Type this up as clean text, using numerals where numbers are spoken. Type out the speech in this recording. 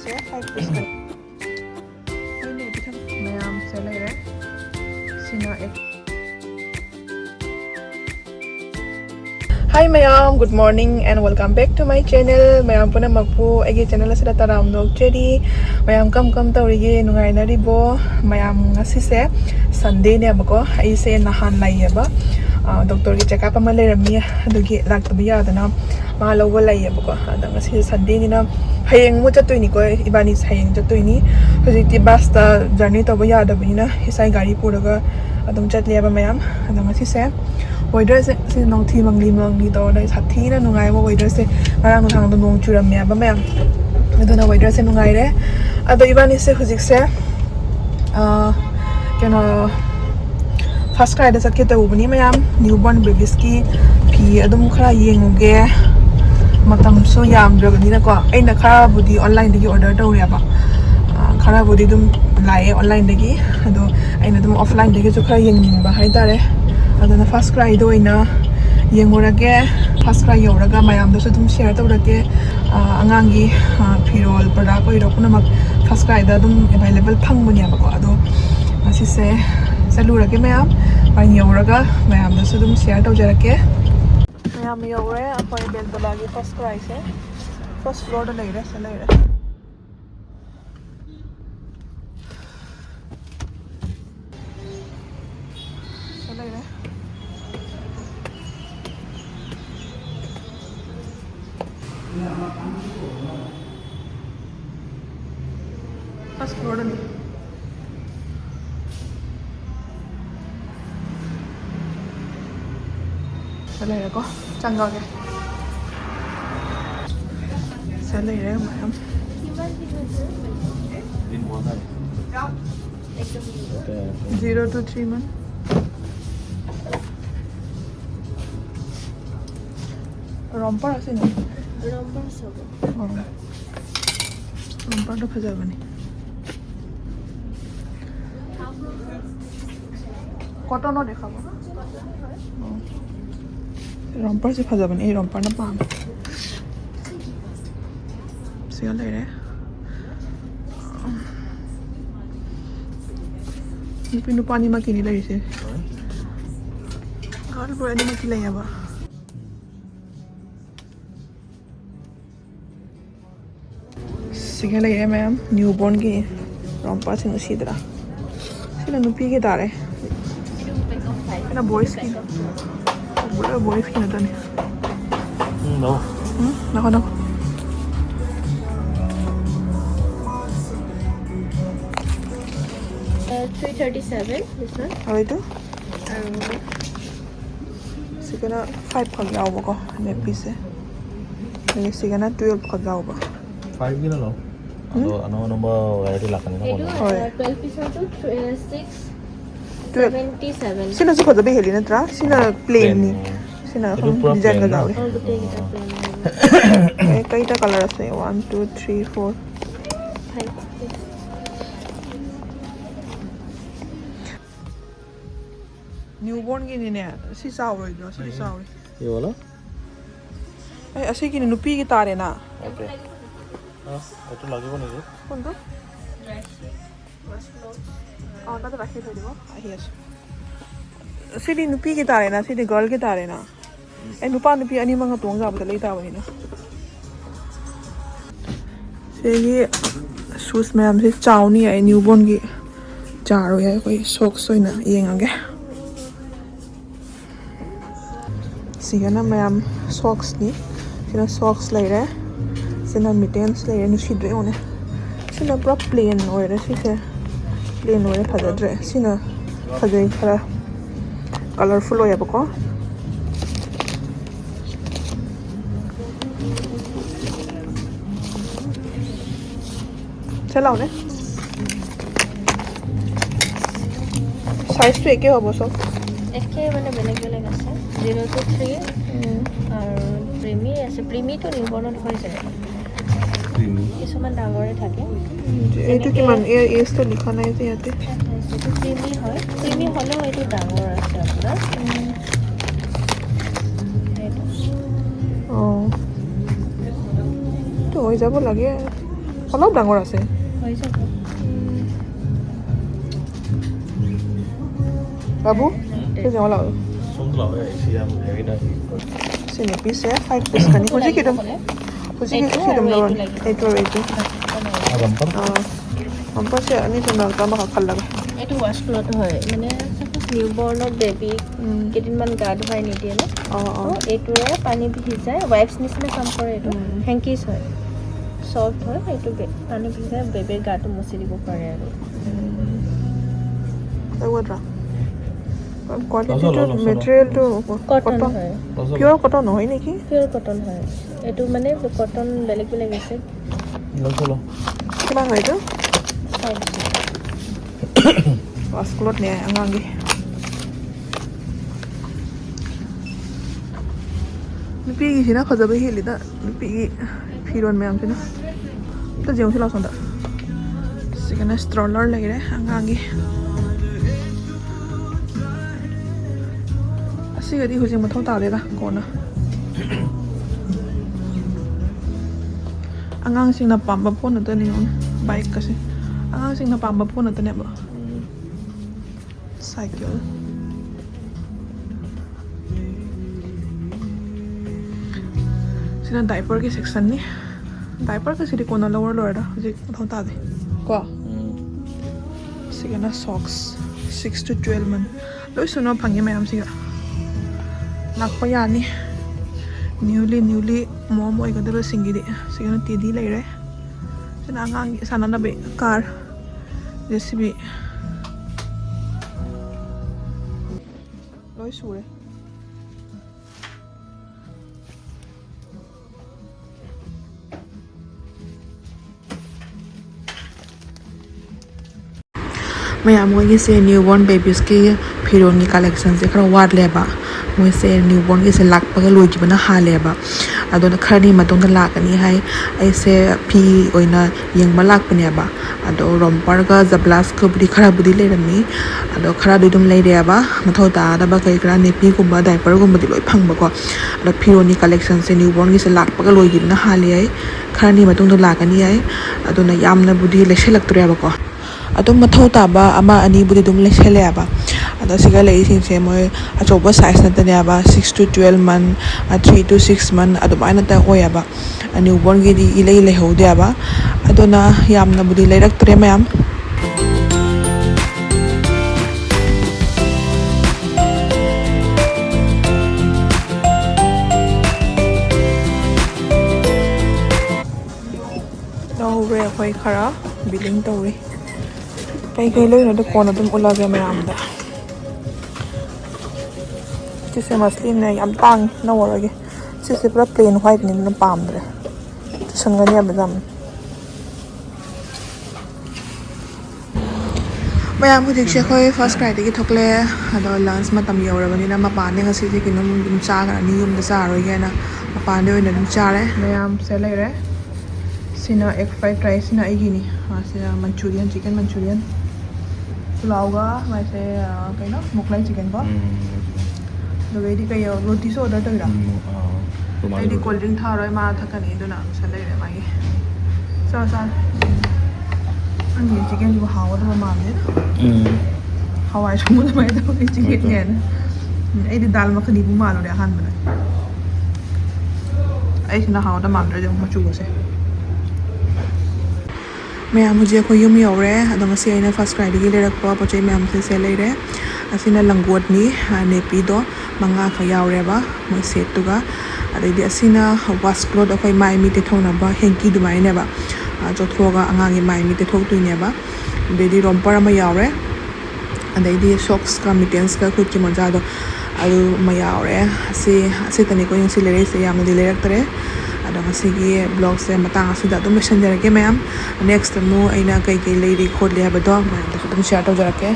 আছে 5 piece ini bitan mayam leirey sina ek Hi mayam, good morning and welcome back to my channel. Mayam puna magpo agi channel asida taram nok chedi. Mayam kam tawrige nungai na ribo. Mayam ngasi se Sunday ne bako ai se nahan lai ba. Doctor ki check up ma leirami adugi laktabi yadana ma lawwa lai bako. Ada ngasi Sunday ni na hayeng mo chatoi ni ko ibani hayeng chatoi ni. Hojiti basta journey to ba yada ba na isai gari puraga adum chatli ba mayam. Ada ngasi se weather se nong thi mangli to dai sathi na nungai bo weather se marang thang do nong churam me ba mayam aduna weather se nungai re ado ibani se hujik se kena first cry da sakhe to ubni mayam newborn babies ki phi adum khara yenguge matam so yam dragani na ko aina khara budi online dagi order to ya ba khara budi dum lai online dagi ado aina dum offline dagi so khara yengning ba hai dare adana first cry do ina yengorage first cry yoraga mayam do dum share tawrake angangi phirol product oi rokuna mak first cry da dum available phangmuni ba ko ado asi se salurage mayam pai yoraga mayam do dum share tawjarake mayam yore apoi bel balagi first cry se first floor da leire se leire first floor da leire ko changa ke leire mayam 0 to 3 month romper ase na romper sab romper to phajabani cotton o dekhabo romper se phajabani ei romper na pam se leire Pinu pani makini lai se. Kalau boleh ni makilai ya ba. Sige lai ya mayam newborn ki rompa sing usidra. Sila nupi ke dare. Kena boys ki. Boleh boys ki nata ni. No. Nako. 337 this one. How itu? Sigana 5 kag yaw ba ko ne piece. Ni sigana 12 kag yaw ba. 5 gila lo. Ano ba variety lakan na ko. 12 piece to 6 77. Sina su ko da beheli na tra? Sina plain ni. Sina design ga daw. All the things are plain. Kaita color ase 1 2 3 4 5. newborn ki ni ne si sauroi do si sauroi Ye wala? ai ase ki ni nupi ki tare na Okay. Eto lagibo niki? konto ta to rakhi thoi dibo ahi ase si di nupi ki tare na si di girl ki tare na ai nupa nupi ani manga tong ga ba lei ta bani na se ye shoes ma'am se chawni ai newborn ki charo ya koi socks soina yengage sigana mayam socks ni sina socks leirey sina mittens leirey nu sidre one sina pura plain oire sise plain oire phajadre sina phajai khara colorful oya bako chalao ne size to eke hobo sob একে মানে বেলেগ বেলেগ আছে 0 to 3 আৰু preemie আছে preemie তো নিউবৰ্ণত হৈ যায় কিছুমান ডাঙৰে থাকে এইটো কিমান এজ তো লিখা নাই যে ইয়াতে এইটো প্ৰিমি হয় প্ৰিমি হ'লেও এইটো ডাঙৰ আছে আপোনাৰ তো হৈ যাব লাগে অলপ ডাঙৰ আছে হৈ যাব বাবু কি যাওলা Sumber lah ya isi yang eina. sini piece 5 piece kan kuji kidum kuji kidum lawan itu Rampar. Ampa sih ini cuma kama kakak এইটো wash cloth হয় মানে suppose newborn baby কেইদিনমান গা ধুৱাই নিদিয়ে ন এইটোৰে পানী ভিজাই wipes নিচিনা কাম কৰে এইটো হেংকিছ হয় সফট হয় এইটো পানী ভিজাই বেবিৰ গাটো মুছি দিব পাৰে আৰু Tawara. Quality to material to cotton হয় pure cotton নহয় নেকি pure cotton হয় এইটো মানে cotton বেলেগ বেলেগ আছে Langsung. কিমান হয় এইটো waskulot niya ang angi nipigi sina khajabe hili da nipigi phiron mayam sina ta jeung sila sonda sigana stroller leirey ang angi asigadi hujing mathau ta da kona angang sing na pamba phone na ni on bike kasi angang sing na pamba phone na ne ba cycle sina diaper ki section ni diaper ka sidi kona lower da hujik mathau ta de ko sigana socks 6 to 12 man loi suno phangi mayam siga lakpa yani newly mom oi gadalo singidi sigana tidi leirey sina angang sanana be car jcb loi sure mayam mogi se newborn babies ki phironi collection se khara wad leba moi se newborn ki se lak paga loi jibana ha leba adona khani matong da lakani hai ai se phi oina yengma lak pane ba ado rompar ga zablas ko budi khara budi le rami ado khara dum leirey ba mathau ta da ba kai kra nepi ko ba diaper ko budi loi phang ba ko ado phironi collection se newborn ki se lak paga loi jibana ha le ai khani matong da lakani ai adona yamna budi le selak tre ba ko adum mathau ta ba ama ani budi dum le sele ba ada siga lei sing se moi achoba size na tane ba 6 to 12 man 3 to 6 man adum aina ta hoya ba newborn gi di ilei le hode ba adona yamna budi leirak tre mayam re khoi khara billing tawri kai loi na de kona dum ulaga mayam da se muslim ne yam tang na warage se pura plain white ni na pamdre sangani abdam mayam bu dikse khoi first cry de ki thokle ado lunch matam yorabani na mapa ne ngasi de kinum dum cha ga ni yum da cha roi ga na mapa ne oina dum cha re mayam se leire sina egg fried rice na igini sina manchurian chicken manchurian pulao ga mai se kai na moklai chicken ko Doi di kayo roti so order toira. Ai di cold drink tharoi ma thakani duna salai re mai. Sa ani chicken ju haw da ma ne. Hawai so mu mai da ki chicken nen. Ai di dal makhani bu ma lo de han ba. Ai sina haw da ma re jo ma chu se. Mayam mujhe ko yum yore adong si aina first cry di le rak pa poche mayam se leirey asina langgot ni nepi do manga kha yaure ba moi set tu ga adai asina wash cloth akai mai mi te thona ba henki du mai ne ba jo thoga angangi mai mi te thok tu ne ba dedi rompar ma yaure adai di socks ka mittens ka khut ki maja do alu ma yaure se tani ko yung si leirey se yam di lerak tare adong asigi blog se matang asida dum messenger ke mayam next mo aina kai leirey khot le ba do ma ta dum share to jarake